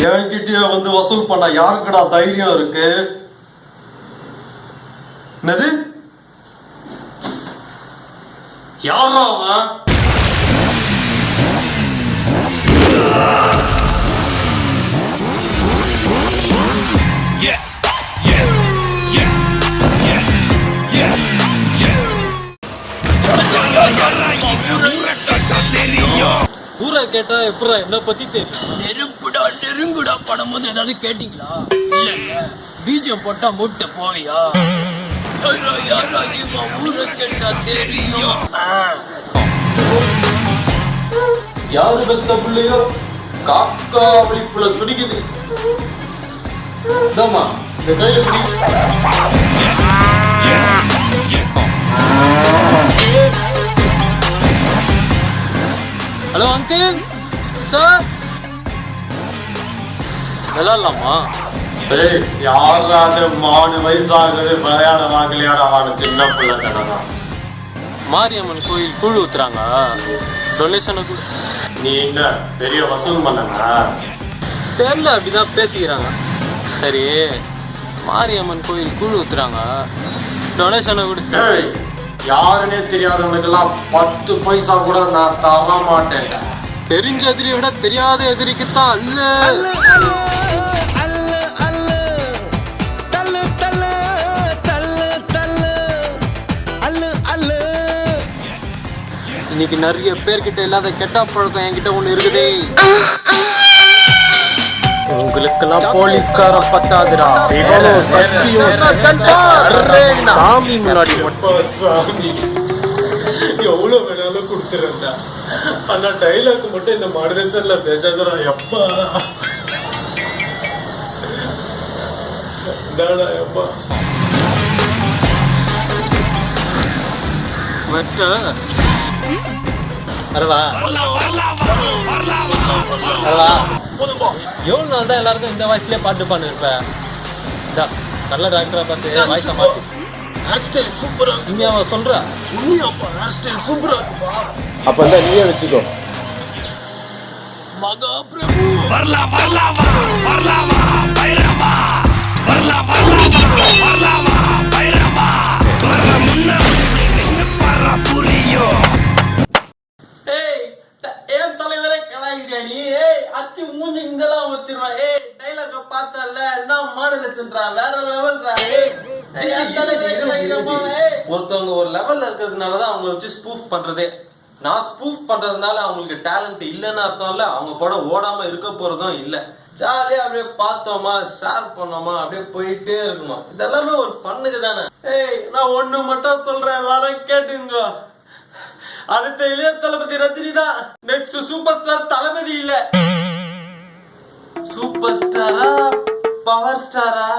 என்கிட்டயே வந்து வசூல் பண்ண யாருக்குடா தைரியம் இருக்கு? என்னது? யாரா அவன்? ஊரை கேட்டா எப்படா என்ன பத்தி தெரியும்? நெருப்புடா நெருங்குடா படம் போது ஏதாவது கேட்டீங்களா? இல்ல பீஜம் போட்டா முட்டை போவியா? ஊரை கேட்டா தெரியும். யாரு பெத்த பிள்ளையோ காக்கா வலிப்புல துடிக்குது. இந்த கையில ஹலோ அங்கிள் சார், விளாடலாமா? யாராவது 3 வயசாகுது விளையாட வாங்கலையாட வாங்க சின்ன பிள்ளை தானே. மாரியம்மன் கோயில் கூழ் ஊத்துறாங்க, டொனேஷனை கூட. நீ என்ன பெரிய வசூல் பண்ணங்க? தெரியல, அப்படிதான் பேசிக்கிறாங்க. சரி, மாரியம்மன் கோயில் கூழ் ஊத்துறாங்க, டொனேஷனை கூட. யாருன்னே தெரியாதவனுக்கெல்லாம் 10 பைசா கூட நான் தர மாட்டேன். தெரிஞ்ச எதிரியை விட தெரியாத எதிரிக்குத்தான் அல்ல. இன்னைக்கு நிறைய பேர்கிட்ட இல்லாத கெட்ட பழக்கம் என்கிட்ட ஒண்ணு இருக்குதே. உங்களுக்கெல்லாம் போலீஸ்கார பத்தாதுடா. சாமி முன்னாடி எவ்வளவு வேணாலும் கொடுத்துறேன்டா. ஆனா டைலாக் மட்டும் இந்த மாடரேஷன்ல பேசாதடா. எப்பா தாடா எப்பா எவ்வளவு நாள் தான் எல்லாருக்கும் இந்த வயசுலயே பாட்டு பண்ணிருப்பேன். நல்ல டாக்டரா பார்த்து வாய்ஸை மாத்தி. சூப்பரா நீங்க அவன் சொல்ற சூப்பரா அப்ப நீயே வச்சுக்கோ. மகாபிரபு வரலாமா வரலாமா பைரவா வரலாமா வரலாமா பைரவா வர முன்ன பர புரியோ. ஏன் தலைவரே கலாய்கிறியா நீ? அச்சு மூஞ்சி இங்கெல்லாம் வச்சிருவான். டைலாக பார்த்தல என்ன மாடலேஷன்டா, வேற லெவல்டா. ஒருத்தவங்க ஒரு லெவல்ல இருக்கிறதுனாலதான் அவங்கள வச்சு ஸ்பூஃப் பண்றதே. நான் ஸ்பூஃப் பண்றதுனால அவங்களுக்கு டேலண்ட் இல்லைன்னு அர்த்தம் இல்ல, அவங்க கூட ஓடாம இருக்க போறதும் இல்ல. ஜாலியா அப்படியே பார்த்தோமா, ஷேர் பண்ணோமா, அப்படியே போயிட்டே இருக்குமா. இதெல்லாமே ஒரு ஃபன்னுக்கு தானே. நான் ஒண்ணு மட்டும் சொல்றேன், வர கேட்டுங்க. அடுத்த இளைய தளபதி ரஜினி தான். நெக்ஸ்ட் சூப்பர் ஸ்டார் தளபதி இல்ல. சூப்பர் ஸ்டாரா பவர் ஸ்டாரா?